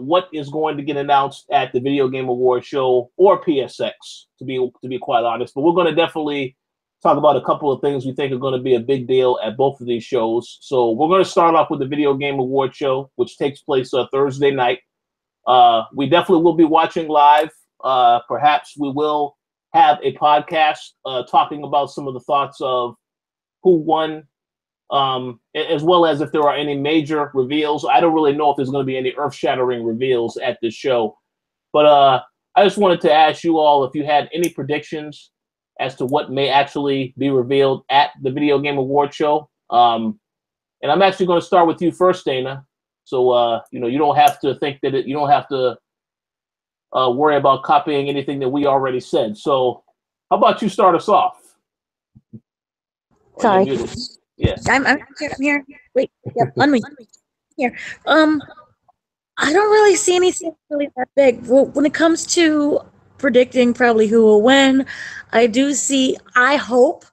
what is going to get announced at the Video Game Award show or PSX, to be quite honest. But we're going to definitely talk about a couple of things we think are going to be a big deal at both of these shows. So we're going to start off with the Video Game Award show, which takes place Thursday night. We definitely will be watching live. Perhaps we will have a podcast talking about some of the thoughts of who won, as well as if there are any major reveals. I don't really know if there's going to be any earth-shattering reveals at this show. But I just wanted to ask you all if you had any predictions as to what may actually be revealed at the Video Game Award show. And I'm actually going to start with you first, Dana. So, you don't have to think that you don't have to worry about copying anything that we already said. So how about you start us off? Sorry. Yeah. I'm here. Wait. Yep. On me. Here. I don't really see anything really that big. Well, when it comes to predicting probably who will win, I hope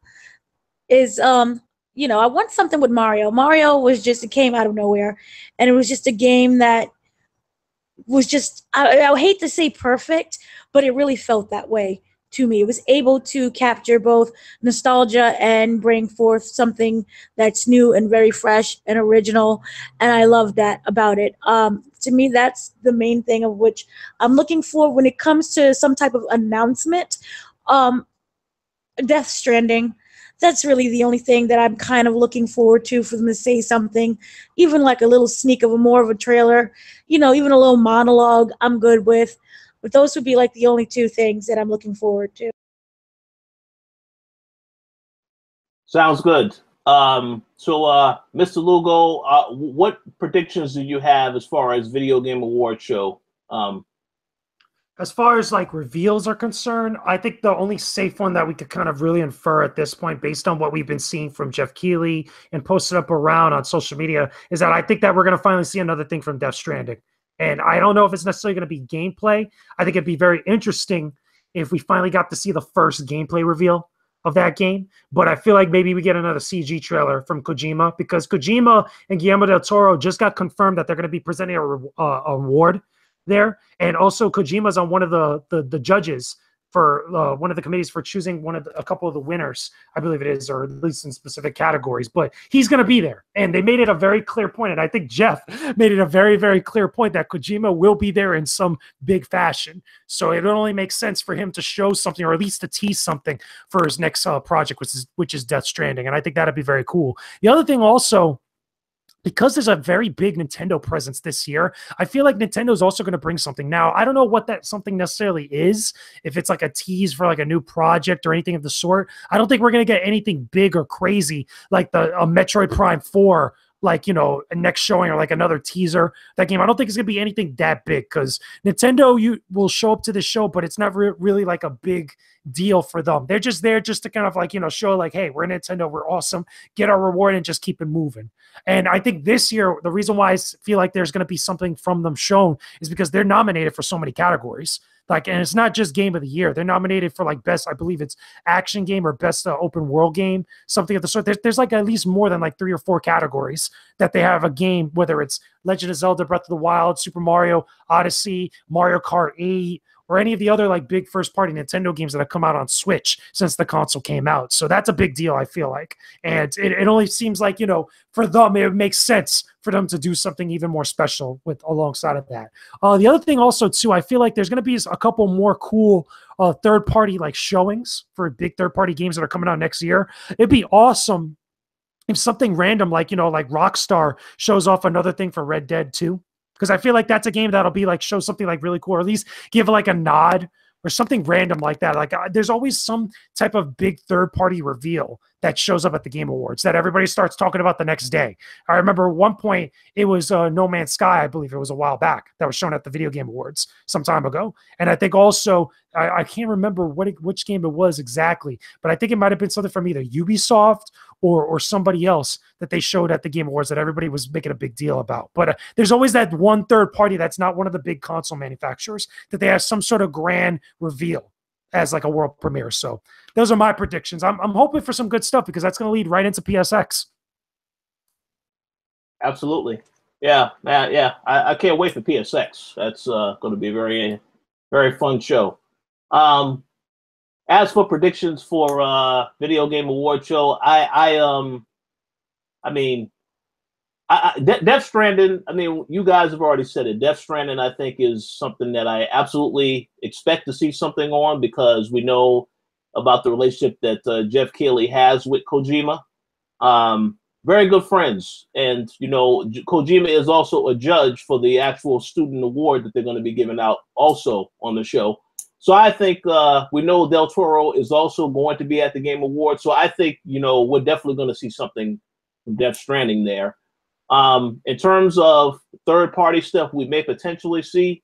is I want something with Mario. Mario came out of nowhere, and it was just a game that was just, I hate to say perfect, but it really felt that way to me. It was able to capture both nostalgia and bring forth something that's new and very fresh and original, and I love that about it. To me, that's the main thing of which I'm looking for when it comes to some type of announcement. Death Stranding, that's really the only thing that I'm kind of looking forward to, for them to say something, even like a little sneak of more of a trailer, even a little monologue, I'm good with. But those would be like the only two things that I'm looking forward to. Sounds good. So, Mr. Lugo, what predictions do you have as far as Video Game Award show? As far as like reveals are concerned, I think the only safe one that we could kind of really infer at this point, based on what we've been seeing from Jeff Keighley and posted up around on social media, is that I think that we're going to finally see another thing from Death Stranding. And I don't know if it's necessarily going to be gameplay. I think it'd be very interesting if we finally got to see the first gameplay reveal of that game. But I feel like maybe we get another CG trailer from Kojima, because Kojima and Guillermo del Toro just got confirmed that they're going to be presenting a award there. And also Kojima's on one of the judges for one of the committees for choosing a couple of the winners, I believe it is, or at least in specific categories. But he's going to be there. And they made it a very clear point, and I think Jeff made it a very, very clear point, that Kojima will be there in some big fashion. So it only makes sense for him to show something, or at least to tease something for his next project, which is Death Stranding. And I think that'd be very cool. The other thing also, because there's a very big Nintendo presence this year, I feel like Nintendo's also going to bring something. Now, I don't know what that something necessarily is, if it's like a tease for like a new project or anything of the sort. I don't think we're going to get anything big or crazy like a Metroid Prime 4, like, a next showing, or like another teaser. That game, I don't think it's going to be anything that big, because Nintendo will show up to the show, but it's not really like a big deal for them. They're just there just to kind of like, show like, hey, we're Nintendo, we're awesome, get our reward and just keep it moving. And I think this year, the reason why I feel like there's going to be something from them shown is because they're nominated for so many categories. Like, and it's not just game of the year. They're nominated for like best, I believe it's action game or best open world game, something of the sort. There's like at least more than like 3 or 4 categories that they have a game, whether it's Legend of Zelda, Breath of the Wild, Super Mario Odyssey, Mario Kart 8, or any of the other like big first party Nintendo games that have come out on Switch since the console came out. So that's a big deal, I feel like. And it only seems like, for them, it makes sense for them to do something even more special alongside of that. The other thing also too, I feel like there's going to be a couple more cool third party like showings for big third party games that are coming out next year. It'd be awesome if something random like, like Rockstar shows off another thing for Red Dead 2. Because I feel like that's a game that'll be like, show something like really cool, or at least give like a nod or something random like that. Like there's always some type of big third party reveal that shows up at the Game Awards that everybody starts talking about the next day. I remember at one point it was No Man's Sky, I believe it was a while back, that was shown at the Video Game Awards some time ago. And I think also, I can't remember which game it was exactly, but I think it might have been something from either Ubisoft or somebody else that they showed at the Game Awards that everybody was making a big deal about. But there's always that one third party that's not one of the big console manufacturers that they have some sort of grand reveal as like a world premiere. So those are my predictions. I'm hoping for some good stuff, because that's going to lead right into PSX. Absolutely. Yeah, yeah. I can't wait for PSX. That's going to be a very, very fun show. As for predictions for video game award show, I mean, Death Stranding. I mean, you guys have already said it. Death Stranding, I think, is something that I absolutely expect to see something on because we know about the relationship that Jeff Keighley has with Kojima. Very good friends, and you know, Kojima is also a judge for the actual student award that they're going to be giving out also on the show. So I think we know Del Toro is also going to be at the Game Awards. So I think, you know, we're definitely going to see something from Death Stranding there. In terms of third-party stuff we may potentially see,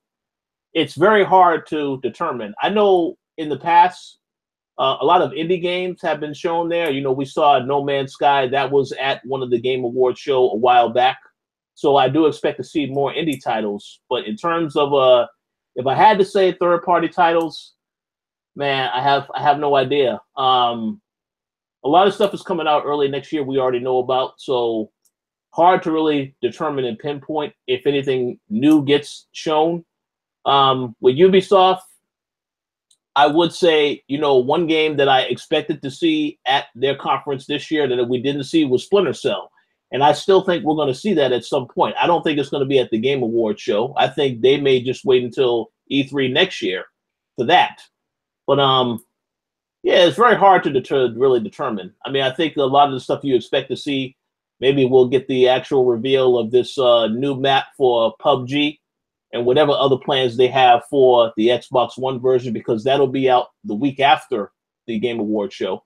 it's very hard to determine. I know in the past, a lot of indie games have been shown there. You know, we saw No Man's Sky. That was at one of the Game Awards show a while back. So I do expect to see more indie titles. But in terms of if I had to say third-party titles, man, I have no idea. A lot of stuff is coming out early next year we already know about. So hard to really determine and pinpoint if anything new gets shown. With Ubisoft, I would say, you know, one game that I expected to see at their conference this year that we didn't see was Splinter Cell. And I still think we're going to see that at some point. I don't think it's going to be at the Game Awards show. I think they may just wait until E3 next year for that. But yeah, it's very hard to really determine. I mean, I think a lot of the stuff you expect to see, maybe we'll get the actual reveal of this new map for PUBG and whatever other plans they have for the Xbox One version, because that'll be out the week after the Game Awards show.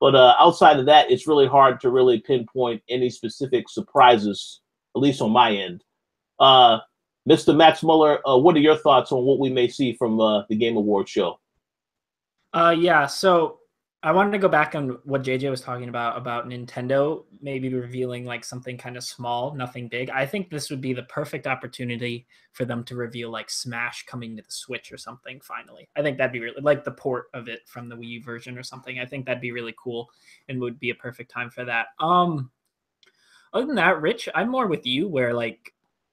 But outside of that, it's really hard to really pinpoint any specific surprises, at least on my end. Mr. Max Muller, what are your thoughts on what we may see from the Game Awards show? Yeah, so I wanted to go back on what JJ was talking about Nintendo maybe revealing like something kind of small, nothing big. I think this would be the perfect opportunity for them to reveal like Smash coming to the Switch or something finally. I think that'd be really like the port of it from the Wii U version or something. I think that'd be really cool and would be a perfect time for that. Other than that, Rich, I'm more with you where like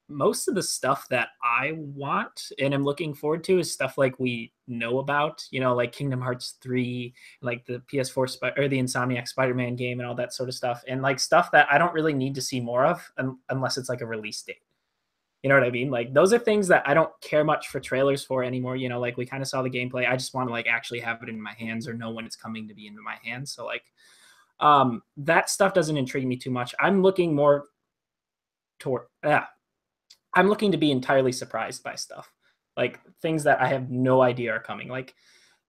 most of the stuff that I want and I'm looking forward to is stuff like we know about, you know, like Kingdom Hearts 3, like the PS4 or the Insomniac Spider-Man game and all that sort of stuff. And like stuff that I don't really need to see more of unless it's like a release date. You know what I mean? Like those are things that I don't care much for trailers for anymore. You know, like we kind of saw the gameplay. I just want to like actually have it in my hands or know when it's coming to be into my hands. So like that stuff doesn't intrigue me too much. I'm looking more toward, I'm looking to be entirely surprised by stuff, like things that I have no idea are coming. Like,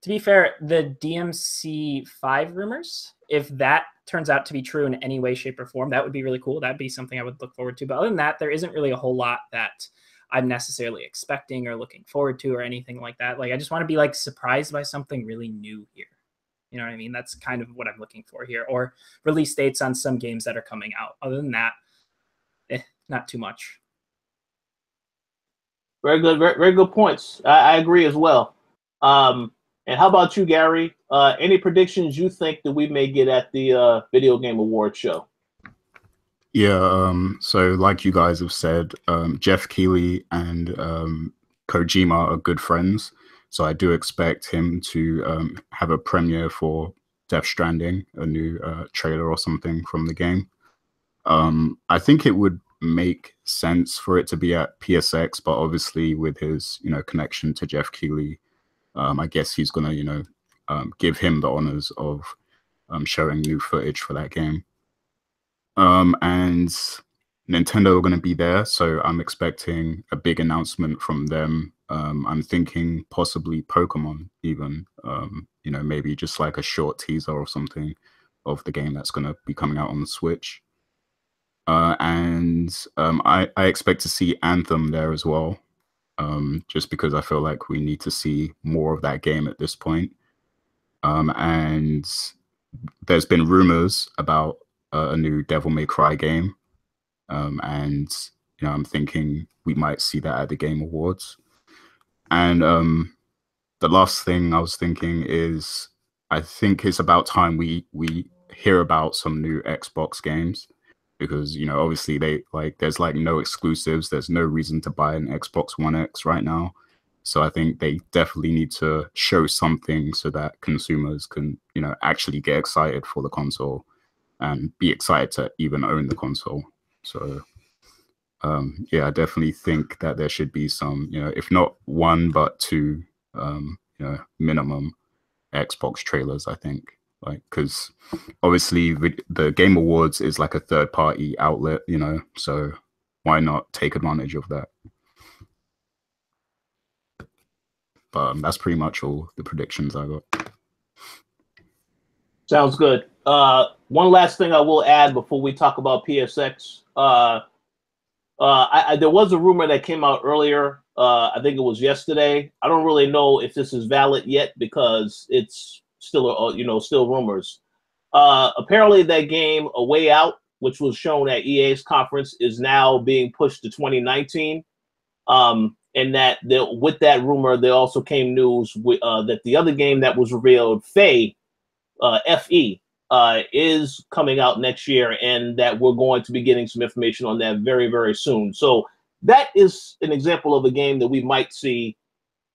to be fair, the DMC5 rumors, if that turns out to be true in any way, shape, or form, that would be really cool. That'd be something I would look forward to. But other than that, there isn't really a whole lot that I'm necessarily expecting or looking forward to or anything like that. Like, I just want to be like surprised by something really new here. You know what I mean? That's kind of what I'm looking for here. Or release dates on some games that are coming out. Other than that, not too much. Very good, very good points. I agree as well. And how about you, Gary? Any predictions you think that we may get at the Video Game Awards show? Yeah, so like you guys have said, Jeff Keighley and Kojima are good friends. So I do expect him to have a premiere for Death Stranding, a new trailer or something from the game. I think it would make sense for it to be at PSX, but obviously with his, you know, connection to Jeff Keighley, I guess he's gonna, you know, give him the honors of showing new footage for that game. And Nintendo are going to be there, so I'm expecting a big announcement from them. I'm thinking possibly Pokemon even, you know, maybe just like a short teaser or something of the game that's going to be coming out on the Switch. And I expect to see Anthem there as well, just because I feel like we need to see more of that game at this point. And there's been rumors about a new Devil May Cry game, and you know, I'm thinking we might see that at the Game Awards. And the last thing I was thinking is, I think it's about time we hear about some new Xbox games. because obviously there's no exclusives. There's no reason to buy an Xbox One X right now. So I think they definitely need to show something so that consumers can actually get excited for the console and be excited to even own the console. So yeah, I definitely think that there should be some, if not one but two, minimum Xbox trailers. I think, because obviously the Game Awards is like a third-party outlet, so why not take advantage of that? But that's pretty much all the predictions I got. Sounds good. One last thing I will add before we talk about PSX. There was a rumor that came out earlier. I think it was yesterday. I don't really know if this is valid yet because it's still, still rumors. Apparently, that game, A Way Out, which was shown at EA's conference, is now being pushed to 2019. And that with that rumor, there also came news that the other game that was revealed, Fe, F-E, is coming out next year, and that we're going to be getting some information on that very, very soon. So that is an example of a game that we might see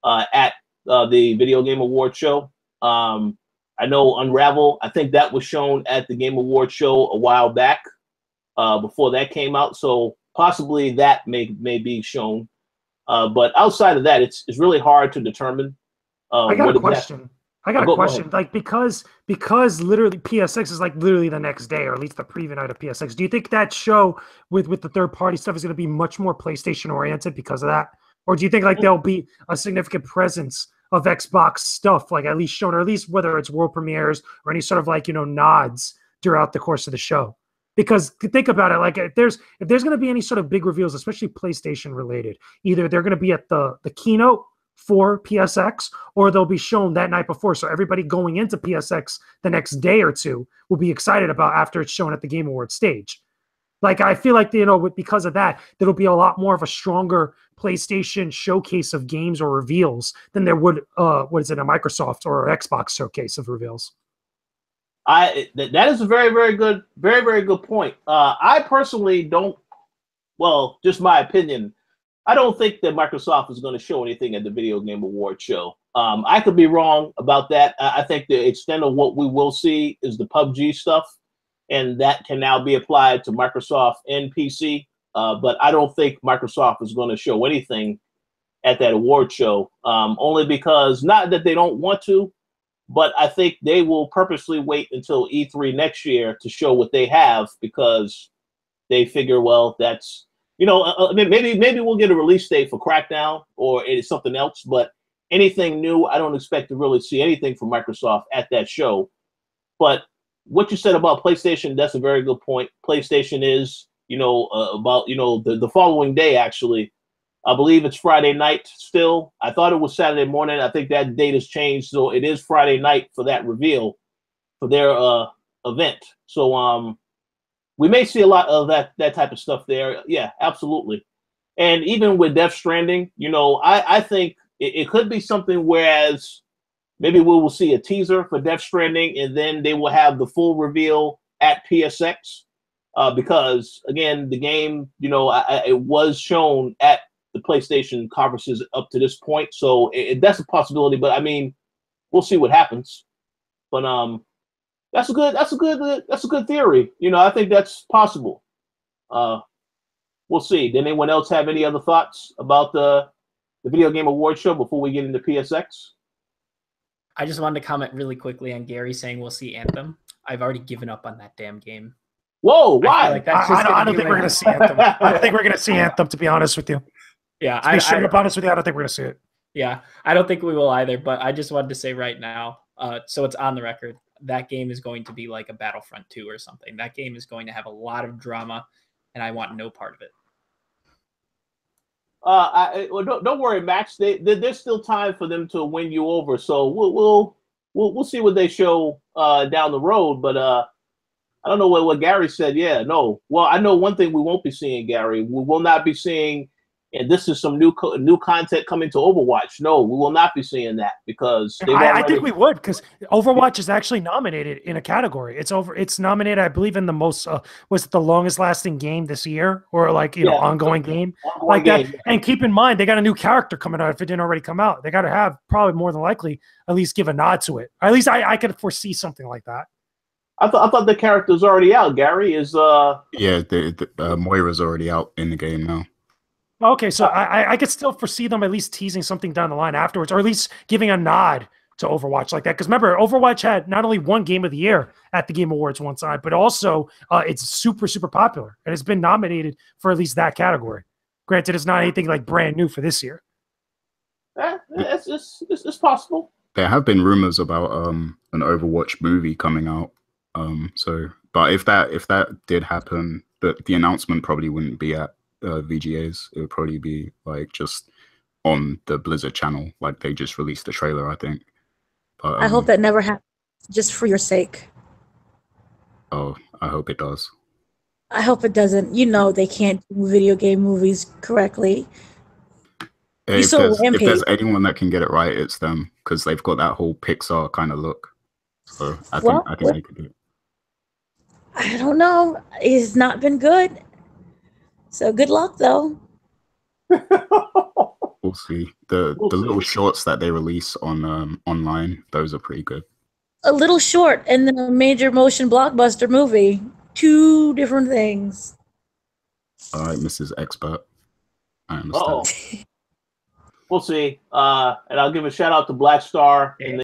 at the Video Game Awards show. I know Unravel, I think that was shown at the Game Awards show a while back before that came out. So possibly that may be shown. But outside of that, it's really hard to determine. I got a question. Like, because literally PSX is like literally the next day, or at least the preview night of PSX. Do you think that show with the third party stuff is going to be much more PlayStation oriented because of that? Or do you think like there'll be a significant presence of Xbox stuff, like at least shown, or at least whether it's world premieres or any sort of nods throughout the course of the show? Because think about it, like if there's going to be any sort of big reveals, especially PlayStation related, either they're going to be at the keynote for PSX, or they'll be shown that night before. So everybody going into PSX the next day or two will be excited about after it's shown at the Game Awards stage. Like, I feel like, because of that, there'll be a lot more of a stronger PlayStation showcase of games or reveals than there would, a Microsoft or Xbox showcase of reveals. That is a very, very good, very, very good point. I personally don't, well, just my opinion, I don't think that Microsoft is going to show anything at the Video Game Awards show. I could be wrong about that. I think the extent of what we will see is the PUBG stuff, and that can now be applied to Microsoft and PC. But I don't think Microsoft is going to show anything at that award show, only because, not that they don't want to, but I think they will purposely wait until E3 next year to show what they have, because they figure, well, that's, maybe we'll get a release date for Crackdown or it's something else, but anything new, I don't expect to really see anything from Microsoft at that show. But what you said about PlayStation, that's a very good point. PlayStation is, about, the following day, actually. I believe it's Friday night still. I thought it was Saturday morning. I think that date has changed. So it is Friday night for that reveal for their event. So we may see a lot of that type of stuff there. Yeah, absolutely. And even with Death Stranding, I think it could be something whereas maybe we will see a teaser for Death Stranding and then they will have the full reveal at PSX. Because, again, the game, it was shown at the PlayStation conferences up to this point. So that's a possibility. But, I mean, we'll see what happens. But that's a good theory. I think that's possible. We'll see. Did anyone else have any other thoughts about the Video Game Awards show before we get into PSX? I just wanted to comment really quickly on Gary saying we'll see Anthem. I've already given up on that damn game. Whoa, why? I don't think we're going to see Anthem. I don't think we're going to see Anthem, to be honest with you. Yeah, to be straight up honest with you, I don't think we're going to see it. Yeah, I don't think we will either, but I just wanted to say right now, so it's on the record, that game is going to be like a Battlefront 2 or something. That game is going to have a lot of drama, and I want no part of it. Don't worry, Max. There's still time for them to win you over, so we'll see what they show down the road. But I don't know what Gary said. Yeah, no. Well, I know one thing we won't be seeing, Gary. We will not be seeing and this is some new content coming to Overwatch. No, we will not be seeing that because I think we would, because Overwatch is actually nominated in a category. It's nominated, I believe, in the most was it the longest lasting game this year, or like ongoing game like that. Yeah. And keep in mind, they got a new character coming out. If it didn't already come out, they got to have probably more than likely at least give a nod to it. Or at least I could foresee something like that. I thought the character's already out. Gary is yeah, Moira's already out in the game now. Okay, so I could still foresee them at least teasing something down the line afterwards, or at least giving a nod to Overwatch like that. Because remember, Overwatch had not only one Game of the Year at the Game Awards one time, but also it's super, super popular and it's been nominated for at least that category. Granted, it's not anything like brand new for this year. It's possible. There have been rumors about an Overwatch movie coming out. But if that did happen, the announcement probably wouldn't be at VGAs. It would probably be like just on the Blizzard channel, like they just released the trailer, I think. But I hope that never happens, just for your sake. Oh, I hope it does. I hope it doesn't. You know they can't do video game movies correctly. If there's anyone that can get it right, it's them, because they've got that whole Pixar kind of look. So I think they could do it. I don't know. It's not been good. So good luck, though. We'll see. The little shorts that they release on online, those are pretty good. A little short and then a major motion blockbuster movie. Two different things. All right, Mrs. Expert. I understand. We'll see. And I'll give a shout out to Black Star in the